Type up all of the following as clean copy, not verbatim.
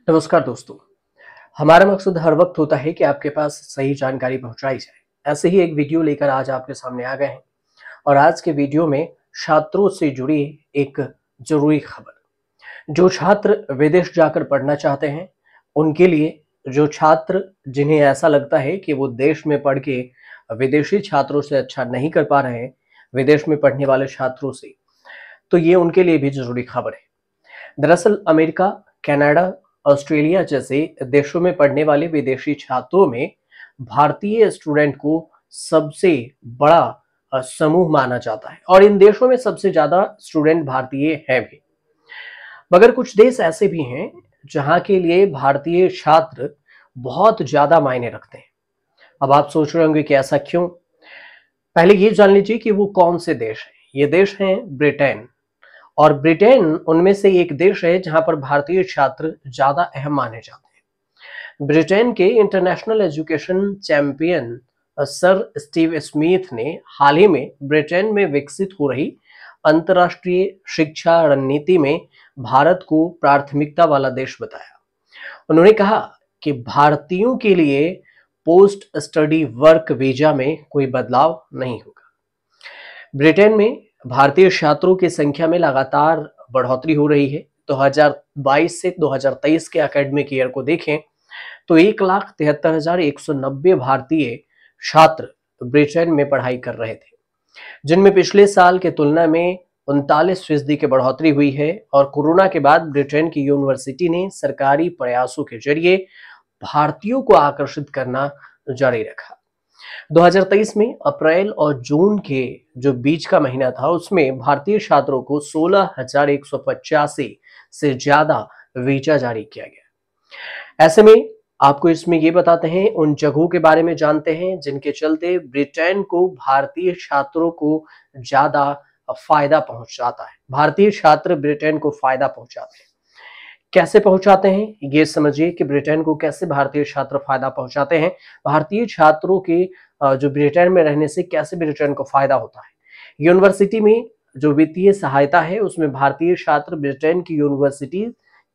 नमस्कार दोस्तों। हमारा मकसद हर वक्त होता है कि आपके पास सही जानकारी पहुंचाई जाए। ऐसे ही एक वीडियो लेकर आज आपके सामने आ गए हैं और आज के वीडियो में छात्रों से जुड़ी एक जरूरी खबर। जो छात्र विदेश जाकर पढ़ना चाहते हैं उनके लिए, जो छात्र जिन्हें ऐसा लगता है कि वो देश में पढ़ के विदेशी छात्रों से अच्छा नहीं कर पा रहे हैं, विदेश में पढ़ने वाले छात्रों से, तो ये उनके लिए भी जरूरी खबर है। दरअसल अमेरिका, कनाडा, ऑस्ट्रेलिया जैसे देशों में पढ़ने वाले विदेशी छात्रों में भारतीय स्टूडेंट को सबसे बड़ा समूह माना जाता है और इन देशों में सबसे ज्यादा स्टूडेंट भारतीय हैं भी। मगर कुछ देश ऐसे भी हैं जहां के लिए भारतीय छात्र बहुत ज्यादा मायने रखते हैं। अब आप सोच रहे होंगे कि ऐसा क्यों? पहले ये जान लीजिए कि वो कौन से देश हैं। ये देश हैं ब्रिटेन, और ब्रिटेन उनमें से एक देश है जहां पर भारतीय छात्र ज्यादा अहम माने जाते हैं। ब्रिटेन के international education champion sir Steve Smith ने हाल ही में ब्रिटेन में विकसित हो रही अंतर्राष्ट्रीय शिक्षा रणनीति में भारत को प्राथमिकता वाला देश बताया। उन्होंने कहा कि भारतीयों के लिए पोस्ट स्टडी वर्क वीजा में कोई बदलाव नहीं होगा। ब्रिटेन में भारतीय छात्रों की संख्या में लगातार बढ़ोतरी हो रही है। 2022 से 2023 के एकेडमिक ईयर को देखें तो 1,73,190 भारतीय छात्र ब्रिटेन में पढ़ाई कर रहे थे, जिनमें पिछले साल के तुलना में 39% की बढ़ोतरी हुई है। और कोरोना के बाद ब्रिटेन की यूनिवर्सिटी ने सरकारी प्रयासों के जरिए भारतीयों को आकर्षित करना जारी रखा। 2023 में अप्रैल और जून के जो बीच का महीना था उसमें भारतीय छात्रों को 16,185 से ज्यादा वीजा जारी किया गया। ऐसे में आपको इसमें ये बताते हैं, उन जगहों के बारे में जानते हैं जिनके चलते ब्रिटेन को भारतीय छात्रों को ज्यादा फायदा पहुंचाता है। भारतीय छात्र ब्रिटेन को फायदा पहुंचाते हैं। कैसे पहुंचाते हैं ये समझिए कि ब्रिटेन को कैसे भारतीय छात्र फायदा पहुंचाते हैं। भारतीय छात्रों के जो ब्रिटेन में रहने से कैसे ब्रिटेन को फायदा होता है। यूनिवर्सिटी में जो वित्तीय सहायता है उसमें भारतीय छात्र ब्रिटेन की यूनिवर्सिटी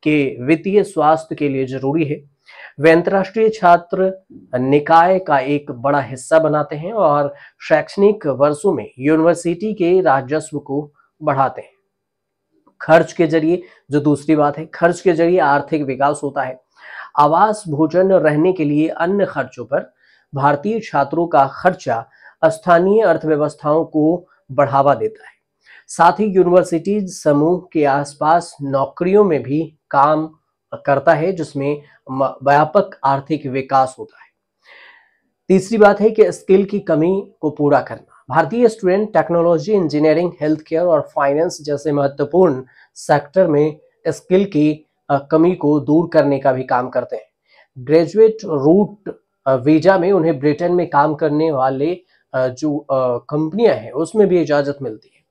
के वित्तीय स्वास्थ्य के लिए जरूरी है। वे अंतर्राष्ट्रीय छात्र निकाय का एक बड़ा हिस्सा बनाते हैं और शैक्षणिक वर्षों में यूनिवर्सिटी के राजस्व को बढ़ाते हैं। खर्च के जरिए, जो दूसरी बात है, खर्च के जरिए आर्थिक विकास होता है। आवास, भोजन, रहने के लिए अन्य खर्चों पर भारतीय छात्रों का खर्चा स्थानीय अर्थव्यवस्थाओं को बढ़ावा देता है। साथ ही यूनिवर्सिटी समूह के आसपास नौकरियों में भी काम करता है जिसमें व्यापक आर्थिक विकास होता है। तीसरी बात है कि स्किल की कमी को पूरा करना। भारतीय student technology, engineering, health care और फाइनेंस जैसे महत्वपूर्ण सेक्टर में स्किल की कमी को दूर करने का भी काम करते हैं। ग्रेजुएट रूट वीजा में उन्हें ब्रिटेन में काम करने वाले जो कंपनियां हैं उसमें भी इजाजत मिलती है।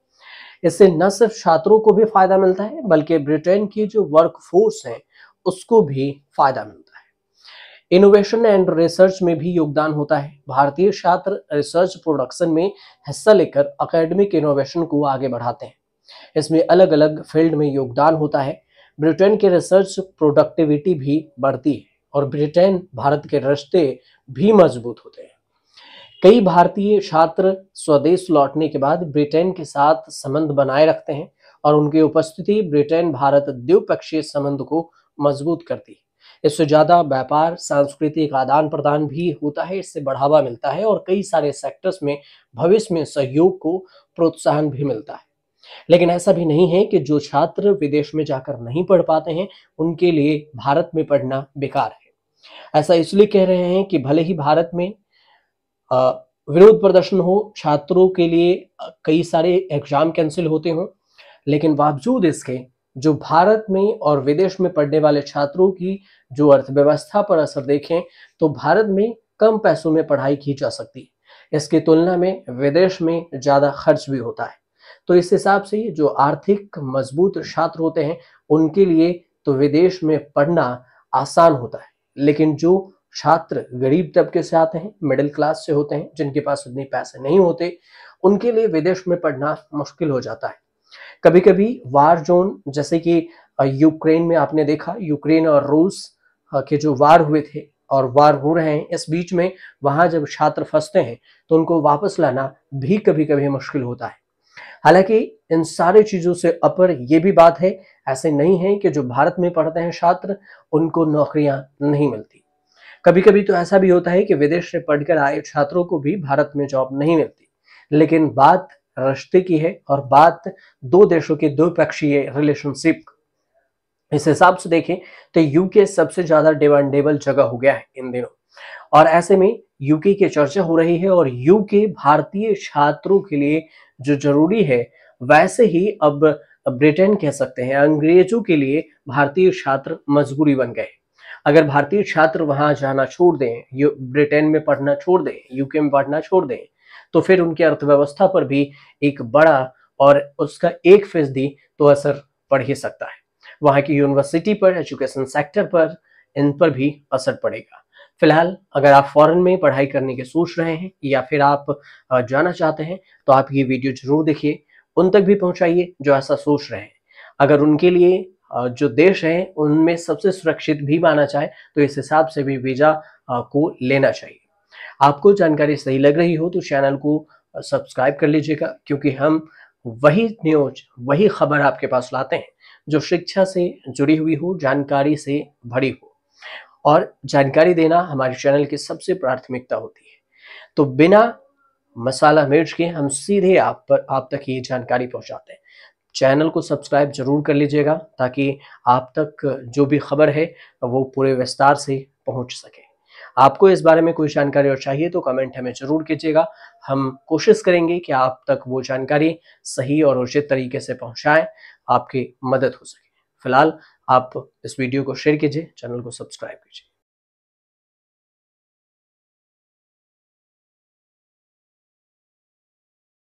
इससे न सिर्फ छात्रों को भी फायदा मिलता है बल्कि ब्रिटेन की जो वर्क फोर्स है उसको भी फायदा मिलता है। इनोवेशन एंड रिसर्च में भी योगदान होता है। भारतीय छात्र रिसर्च प्रोडक्शन में हिस्सा लेकर एकेडमिक इनोवेशन को आगे बढ़ाते हैं। इसमें अलग अलग फील्ड में योगदान होता है। ब्रिटेन के रिसर्च प्रोडक्टिविटी भी बढ़ती है और ब्रिटेन भारत के रिश्ते भी मजबूत होते हैं। कई भारतीय छात्र स्वदेश लौटने के बाद ब्रिटेन के साथ संबंध बनाए रखते हैं और उनकी उपस्थिति ब्रिटेन भारत द्विपक्षीय संबंध को मजबूत करती है। इससे ज्यादा व्यापार, सांस्कृतिक आदान प्रदान भी होता है, इससे बढ़ावा मिलता है और कई सारे सेक्टर्स में भविष्य में सहयोग को प्रोत्साहन भी मिलता है। लेकिन ऐसा भी नहीं है कि जो छात्र विदेश में जाकर नहीं पढ़ पाते हैं उनके लिए भारत में पढ़ना बेकार है। ऐसा इसलिए कह रहे हैं कि भले ही भारत में विरोध प्रदर्शन हो, छात्रों के लिए कई सारे एग्जाम कैंसिल होते हों, लेकिन बावजूद इसके जो भारत में और विदेश में पढ़ने वाले छात्रों की जो अर्थव्यवस्था पर असर देखें तो भारत में कम पैसों में पढ़ाई की जा सकती है। इसकी तुलना में विदेश में ज्यादा खर्च भी होता है। तो इस हिसाब से जो आर्थिक मजबूत छात्र होते हैं उनके लिए तो विदेश में पढ़ना आसान होता है, लेकिन जो छात्र गरीब तबके से आते हैं, मिडिल क्लास से होते हैं, जिनके पास उतने पैसे नहीं होते, उनके लिए विदेश में पढ़ना मुश्किल हो जाता है। कभी कभी वार जोन जैसे कि यूक्रेन में आपने देखा, यूक्रेन और रूस के जो वार हुए थे और वार हो रहे हैं, इस बीच में वहां जब छात्र फंसते हैं तो उनको वापस लाना भी कभी कभी मुश्किल होता है। हालांकि इन सारी चीजों से अपर ये भी बात है, ऐसे नहीं है कि जो भारत में पढ़ते हैं छात्र उनको नौकरियां नहीं मिलती। कभी कभी तो ऐसा भी होता है कि विदेश से पढ़कर आए छात्रों को भी भारत में जॉब नहीं मिलती। लेकिन बात रिश्ते की है और बात दो देशों के द्विपक्षीय रिलेशनशिप। इस हिसाब से देखें तो यूके सबसे ज्यादा डिमांडेबल जगह हो गया है इन दिनों, और ऐसे में यूके की चर्चा हो रही है और यूके भारतीय छात्रों के लिए जो जरूरी है, वैसे ही अब ब्रिटेन कह सकते हैं अंग्रेजों के लिए भारतीय छात्र मजबूरी बन गए। अगर भारतीय छात्र वहां जाना छोड़ दें, ब्रिटेन में पढ़ना छोड़ दें, यूके में पढ़ना छोड़ दें, तो फिर उनकी अर्थव्यवस्था पर भी एक बड़ा और उसका 1% तो असर पड़ ही सकता है। वहां की यूनिवर्सिटी पर, एजुकेशन सेक्टर पर, इन पर भी असर पड़ेगा। फिलहाल अगर आप फॉरेन में पढ़ाई करने की सोच रहे हैं या फिर आप जाना चाहते हैं तो आप ये वीडियो जरूर देखिए, उन तक भी पहुंचाइए जो ऐसा सोच रहे हैं। अगर उनके लिए जो देश है उनमें सबसे सुरक्षित भी माना जाए तो इस हिसाब से भी वीजा को लेना चाहिए। आपको जानकारी सही लग रही हो तो चैनल को सब्सक्राइब कर लीजिएगा, क्योंकि हम वही न्यूज, वही खबर आपके पास लाते हैं जो शिक्षा से जुड़ी हुई हो, जानकारी से भरी हो, और जानकारी देना हमारे चैनल की सबसे प्राथमिकता होती है। तो बिना मसाला मिर्च के हम सीधे आप तक ये जानकारी पहुंचाते हैं। चैनल को सब्सक्राइब जरूर कर लीजिएगा ताकि आप तक जो भी खबर है वो पूरे विस्तार से पहुंच सके। आपको इस बारे में कोई जानकारी और चाहिए तो कमेंट हमें जरूर कीजिएगा। हम कोशिश करेंगे कि आप तक वो जानकारी सही और उचित तरीके से पहुंचाएं, आपकी मदद हो सके। फिलहाल आप इस वीडियो को शेयर कीजिए, चैनल को सब्सक्राइब कीजिए।